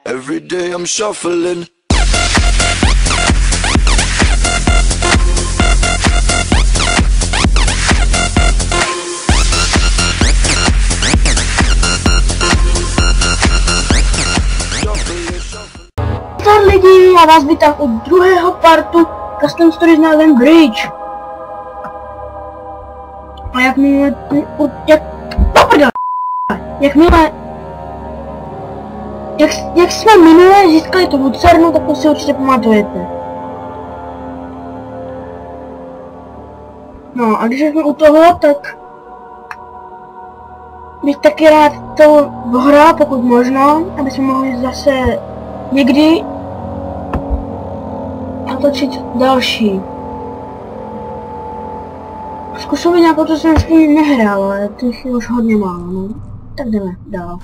Every day I'm shuffling. Zdar lidi, já vás vítám u druhého partu Custom Story s názvem Bridge. A jak jsme minule získali tu lucernu, tak to si určitě pamatujete. No a když jsme u toho, tak bych taky rád to dohrál, pokud možno, aby jsme mohli zase někdy natočit další. Zkusově nějakou to jsem s tím nehrál, ale těch je už hodně málo, no. Tak jdeme dál.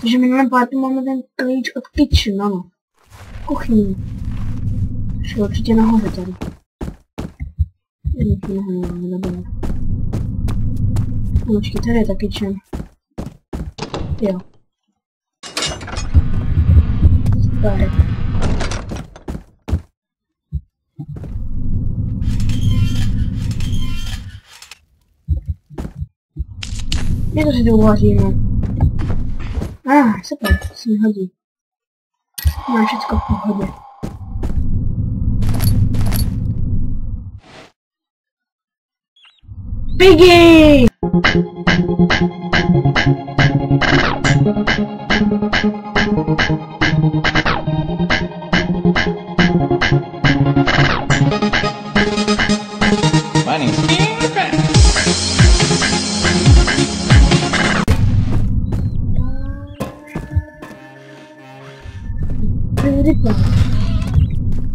Takže minulém partu máme ten klíč od kitchen, ano. Kuchyni. Už je určitě nahoře tady. Jednaký nahoře, dobré. No, počkej, tady je ta kitchen. Jo. Super. Je to si to uvaříme. Super, to se mi hodí. Má všechno v pohodě. Piggy!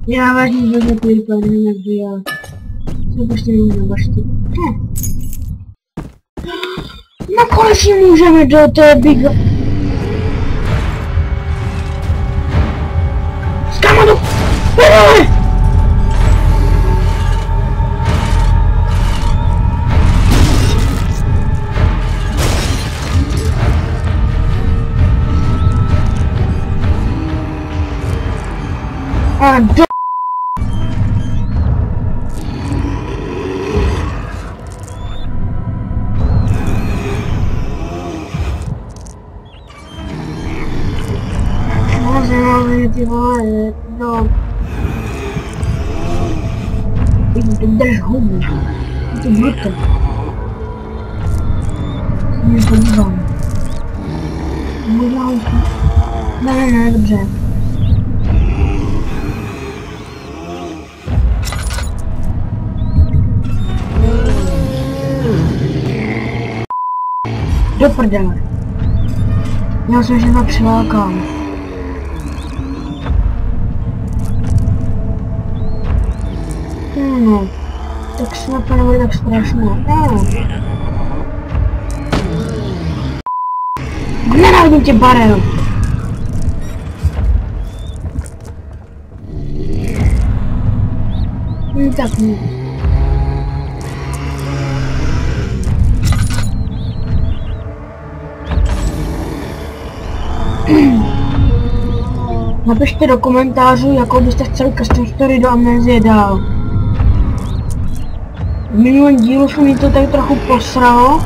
Já vážně vezmu PewDiePie, nevím jak dělat. Co prostě nemůžu baštit. Na konečně můžeme do té big... Skamadu! Do... Ty vole, no. Drž hubu. Je to bruto. Mě podívám. Možná už... Ne, dobře. Do prdele. Já jsem že to přilákám. No, tak snad to nebude tak strašné. Nenávidím tě, Barel! Tak ne. Napište do komentářů, jakou byste chceli Custom Story do Amnézie dál. V minulém dílu se mi to tak trochu posralo.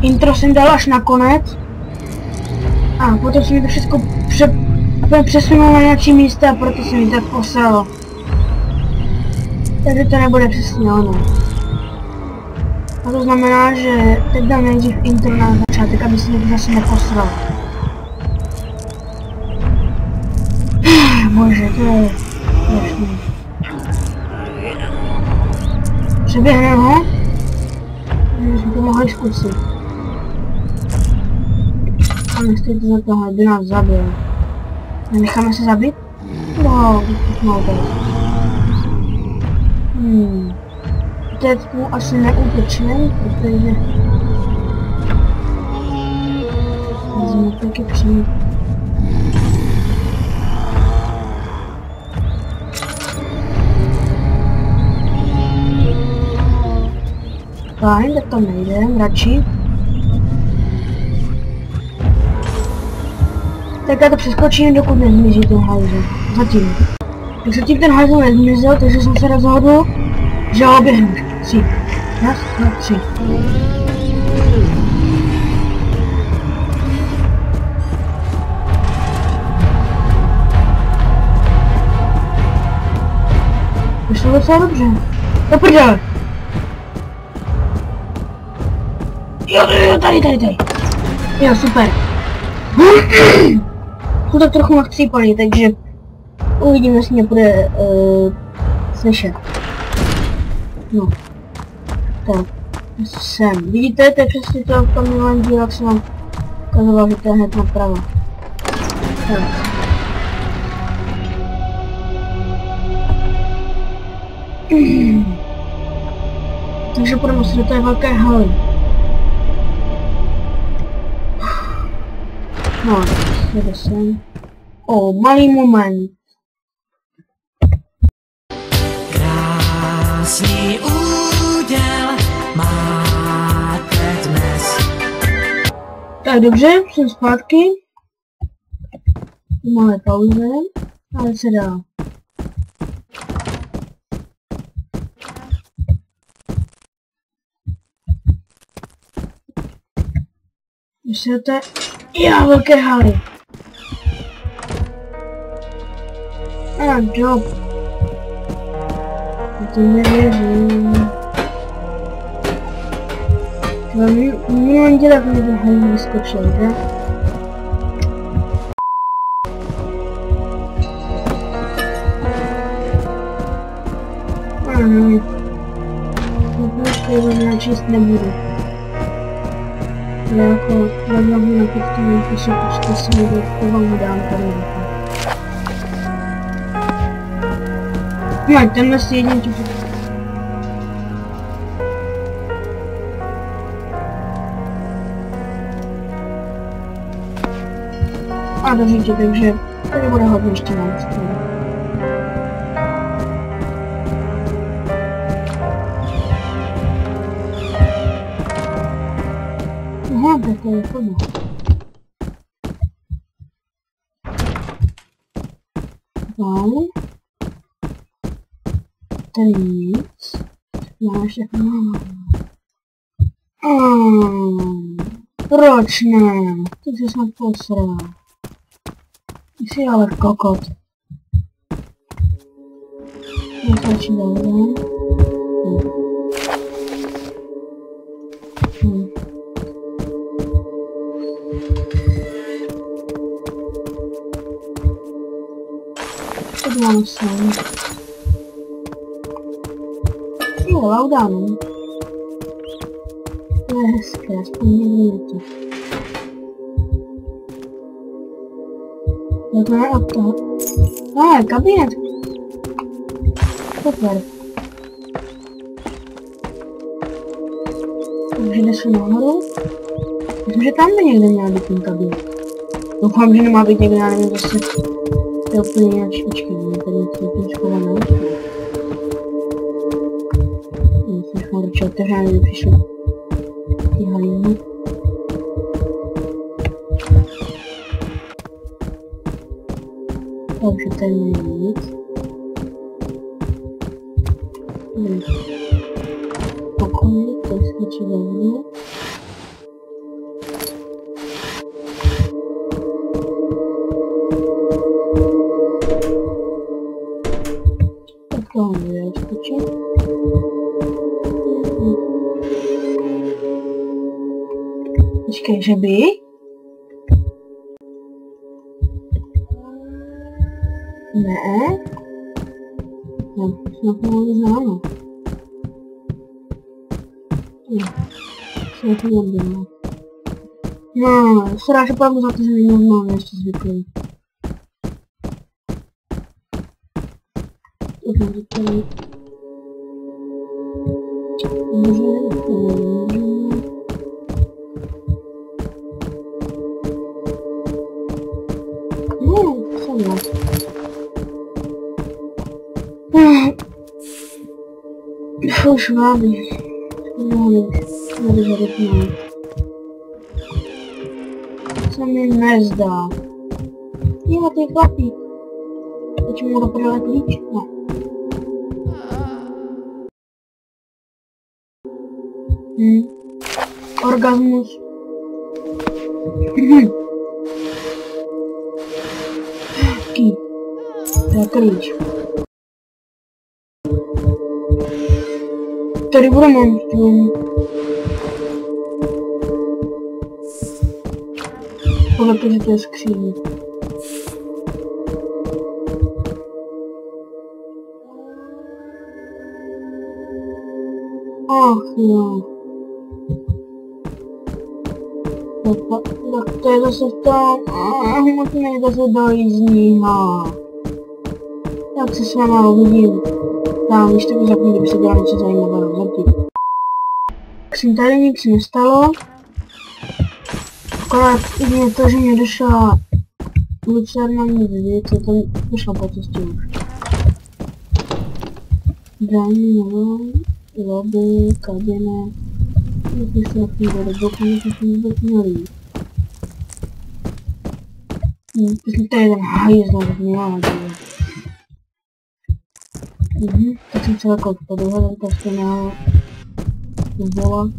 Intro jsem dal až nakonec. A potom se mi to všechno přesunulo na nějaký místa a proto se mi tak posralo. Takže to nebude přesně ono. A to znamená, že teď dám nejdřív intro na začátek, aby se mi to zase neposralo. Bože, to je strašný. Přeběhneme ho? Jsme to mohli zkusit. A nestojí to za toho, aby nás zabil. Nenecháme se zabít? No, už mám to. Teď mu asi neutečnem, protože... Vezmu taky přijít. Fajn, tak to nejdem, radši. Tak já to přeskočím, dokud nezmizí ten hajzel. Zatím. Tak zatím ten hajzel nezmizel, takže jsem se rozhodl, že ho oběhnu. 3. Raz, 2, 3. Vyšlo docela dobře. Do prdele. Jo, tady. Jo, super. Jsou tak trochu nachcípaný, takže uvidíme, jestli mě bude slyšet. No. Tak. Sem. Vidíte, to je přesně to v tom minulém díle, jak jsem vám ukazoval, že to je hned napravo. Tak. Takže půjdeme se do té velké haly. No, jde sem. O, malý moment. Krásný úděl máte dnes. Tak dobře, jsem zpátky. Malé pauze, ale se dá. Ještě do té velké haly. A job. To nevěřím. Minulý dělat mi to haly vyskočil, že? Ano. To je číst nebudu. Ale jako hlavně na pětkovém píšu, počkej si mi to vám dám tady. No, tenhle si jedinčí. A držíte, takže tady bude hodně ještě moc. Aha, tak to je chodno. Dál. Tady nic. Já všechno. Proč ne? Ty jsi snad posral. Ty jsi ale kokot. Nestačí dál. Podívám se. Jo, laudánu. To je hezké, aspoň někdy to. To je auto. Kabinet. Super. Takže jde se nahoru. Myslím, že tam by někde měl být ten kabinet. Doufám, že nemá být někde, já nevím, zase. To je úplně jinak špičky, tady něco škoda neučil. Jsem škoda určitě otevřená, kdyby přišlo ty haliny. Takže tady není nic. Pokoj, to je svědčí velmi. To je rozpočet. Počkej, že by? Ne? No, snad nemůžu známo. Snad to nebylo. No, se dáš opravdu za to, že nenormálně ještě zvyklý. Už vábí. Nebudu vypnout. Co mi nezdá. Jo, ty chlapík. Teď mu doprdele klíč? Ne. Orgasmus. Ký. To je klíč. Tady bude monstrum. Protože to je skříň. Ach jo. Tak to je zase v tom. Musíme zase dojít z níha. Tak se s váma uvidím. Tam, když taky zapnu, kdyby se dělal něco zajímavého. Zatím. Tak jsem tady nic nestalo. Akorát jedině to, že mě došla lucerna mě co tam došla po cestě už. Zbraní, lobby, kabina. Když se nechůjde do boku, když se vůbec mělí. Když tady ten hajzl, tak měla dělat. Tak jsem celé kouk podruhé, ten prostě měl zvolat.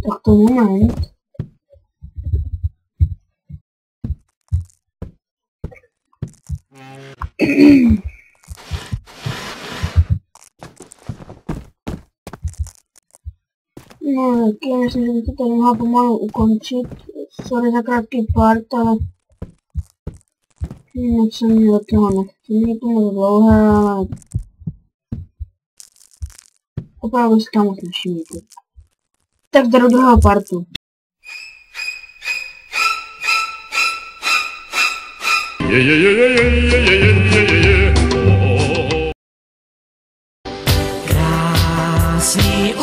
Tak to moment. No tak já myslím, že bych to tady mohla pomalu ukončit. Sorry za krátký part, ale moc jsem mě do toho nechci. Není to moc dlouhé, ale opravdu si tam moc nevšimněte. Tak do druhého partu. Krásný